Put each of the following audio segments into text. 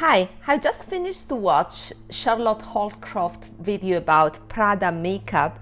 Hi, I just finished to watch Charlotte Holcroft video about Prada makeup,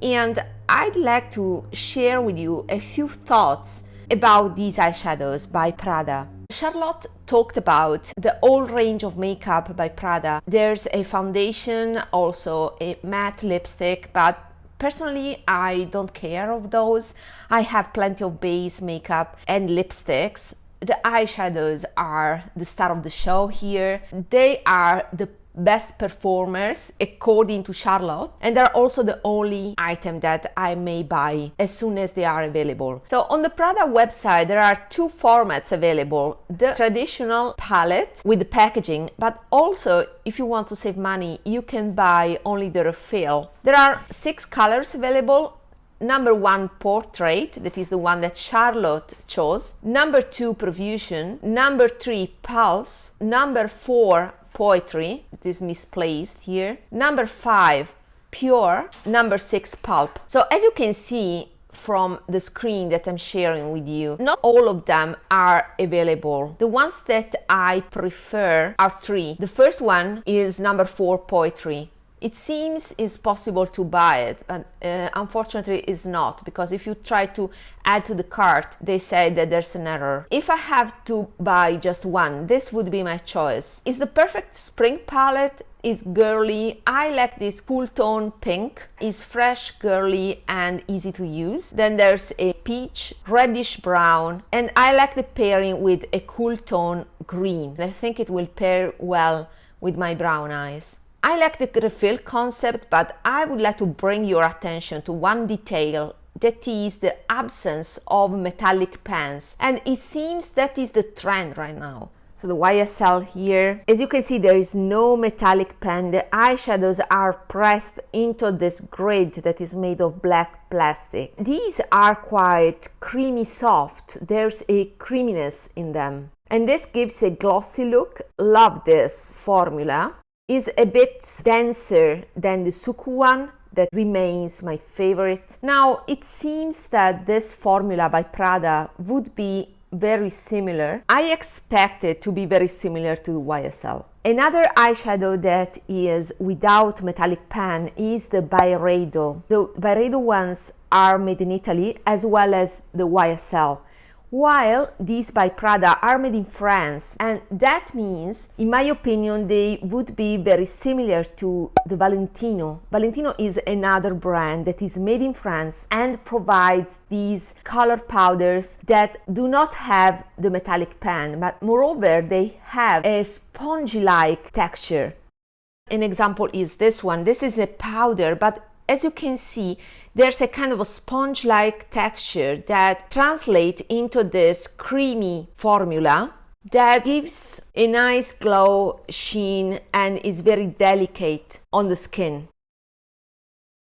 and I'd like to share with you a few thoughts about these eyeshadows by Prada. Charlotte talked about the whole range of makeup by Prada. There's a foundation, also a matte lipstick, but personally, I don't care of those. I have plenty of base makeup and lipsticks. The eyeshadows are the star of the show here. They are the best performers according to Charlotte, and they're also the only item that I may buy as soon as they are available. So on the Prada website there are two formats available: the traditional palette with the packaging, but also if you want to save money you can buy only the refill. There are 6 colors available. Number 1, Portrait, that is the one that Charlotte chose. Number 2, Profusion. Number 3, Pulse. Number 4, Poetry, that is misplaced here. Number 5, Pure. Number 6, Pulp. So as you can see from the screen that I'm sharing with you, not all of them are available. The ones that I prefer are 3. The first one is number 4, Poetry. It seems it's possible to buy it, but unfortunately it's not, because if you try to add to the cart, they say that there's an error. If I have to buy just one, this would be my choice. It's the perfect spring palette. It's girly. I like this cool tone pink. It's fresh, girly, and easy to use. Then there's a peach, reddish brown, and I like the pairing with a cool tone green. I think it will pair well with my brown eyes. I like the refill concept, but I would like to bring your attention to one detail, that is the absence of metallic pans, and it seems that is the trend right now. So the YSL here, as you can see, there is no metallic pen. The eyeshadows are pressed into this grid that is made of black plastic. These are quite creamy soft. There's a creaminess in them, and this gives a glossy look. Love this formula. Is a bit denser than the Suqqu one, that remains my favorite. Now it seems that this formula by Prada would be very similar. I expect it to be very similar to the YSL. Another eyeshadow that is without metallic pan is the Byredo. The Byredo ones are made in Italy, as well as the YSL, while these by Prada are made in France, and that means, in my opinion, they would be very similar to the Valentino. Valentino is another brand that is made in France and provides these color powders that do not have the metallic pan, but moreover they have a spongy-like texture. An example is this one. This is a powder, but as you can see, there's a kind of a sponge-like texture that translates into this creamy formula that gives a nice glow, sheen, and is very delicate on the skin.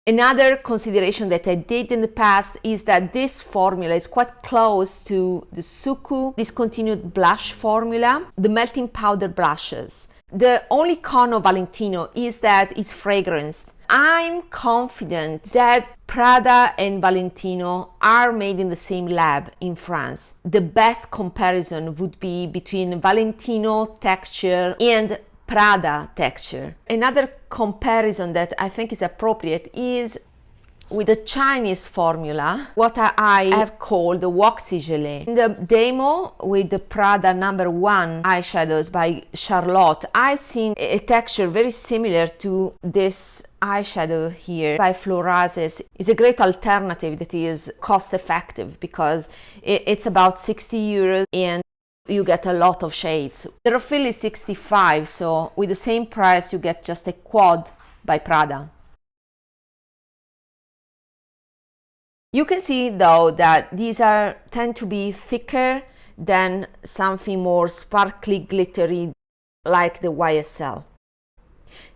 Another consideration that I did in the past is that this formula is quite close to the Suqqu discontinued blush formula, the melting powder blushes. The only con of Valentino is that it's fragranced. I'm confident that Prada and Valentino are made in the same lab in France. The best comparison would be between Valentino texture and Prada texture. Another comparison that I think is appropriate is with the Chinese formula, what I have called the waxy gelée. In the demo with the Prada number 1 eyeshadows by Charlotte, I've seen a texture very similar to this eyeshadow here by Florasis. It's a great alternative that is cost effective because it's about 60 euros and you get a lot of shades. The refill is 65, so with the same price you get just a quad by Prada. You can see though that these tend to be thicker than something more sparkly, glittery like the YSL.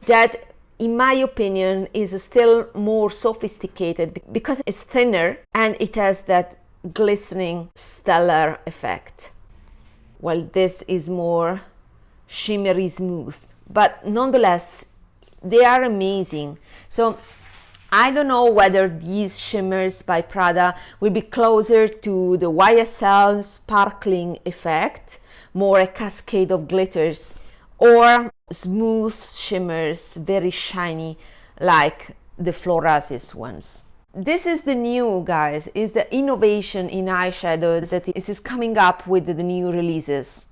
That, in my opinion, is still more sophisticated because it's thinner and it has that glistening stellar effect. Well, this is more shimmery smooth, but nonetheless they are amazing. So I don't know whether these shimmers by Prada will be closer to the YSL sparkling effect, more a cascade of glitters, or smooth shimmers, very shiny, like the Florasis ones. This is the new, guys, is the innovation in eyeshadows that is coming up with the new releases.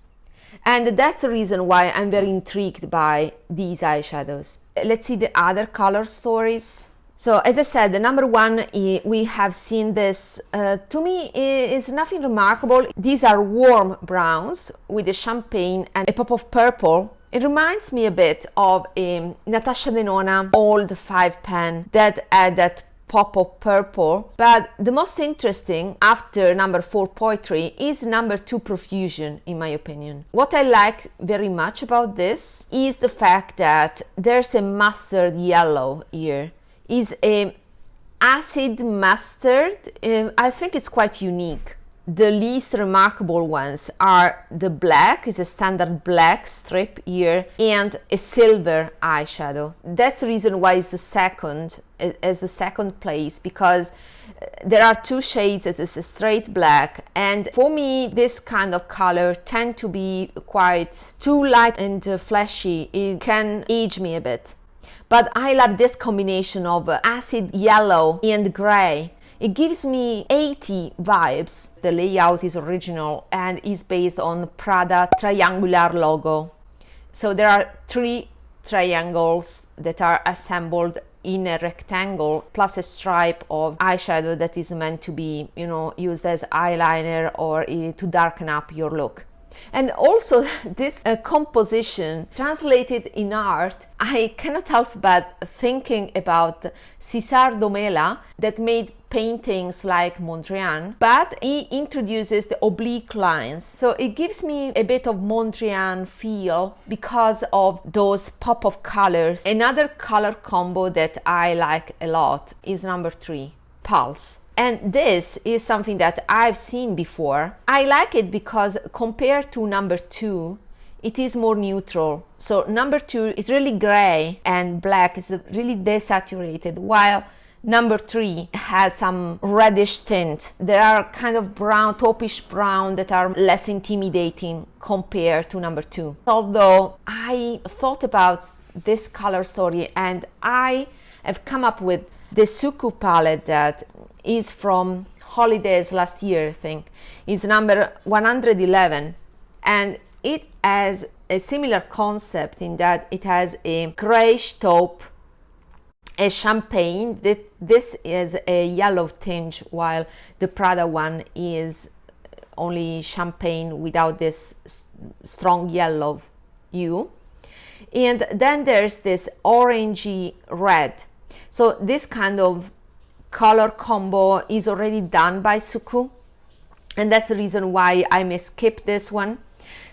And that's the reason why I'm very intrigued by these eyeshadows. Let's see the other color stories. So as I said, the number one, we have seen this, to me is nothing remarkable. These are warm browns with a champagne and a pop of purple. It reminds me a bit of a Natasha Denona old 5 pan that had that pop of purple. But the most interesting after number 4 Poetry is number 2 Profusion, in my opinion. What I like very much about this is the fact that there's a mustard yellow here. Is a acid mustard. I think it's quite unique. The least remarkable ones are the black, is a standard black strip here, and a silver eyeshadow. That's the reason why it's the second, as the second place, because there are 2 shades. It is a straight black, and for me this kind of color tend to be quite too light and flashy. It can age me a bit. But I love this combination of acid yellow and gray. It gives me 80 vibes. The layout is original and is based on Prada triangular logo. So there are 3 triangles that are assembled in a rectangle, plus a stripe of eyeshadow that is meant to be, you know, used as eyeliner or to darken up your look. And also this composition translated in art, I cannot help but thinking about Cesar Domela that made paintings like Mondrian, but he introduces the oblique lines. So it gives me a bit of Mondrian feel because of those pop of colors. Another color combo that I like a lot is number 3, Pulse. And this is something that I've seen before. I like it because compared to number 2, it is more neutral. So number 2 is really gray and black, is really desaturated, while number 3 has some reddish tint. There are kind of brown, taupish brown that are less intimidating compared to number 2. Although I thought about this color story and I have come up with the Suqqu palette that is from holidays last year, I think, is number 111, and it has a similar concept in that it has a grayish taupe, a champagne. This is a yellow tinge, while the Prada one is only champagne without this strong yellow hue. And then there's this orangey red. So this kind of color combo is already done by Suqqu, and that's the reason why I may skip this one.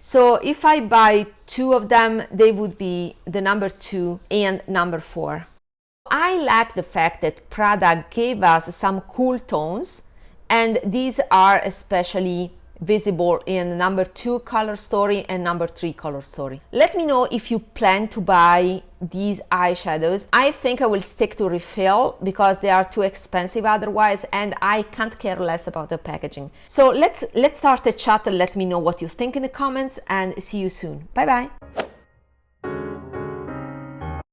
So if I buy 2 of them, they would be the number 2 and number 4. I like the fact that Prada gave us some cool tones, and these are especially visible in number 2 color story and number 3 color story. Let me know if you plan to buy these eyeshadows. I think I will stick to refill because they are too expensive otherwise, and I can't care less about the packaging. So let's start a chat and let me know what you think in the comments, and see you soon. Bye bye.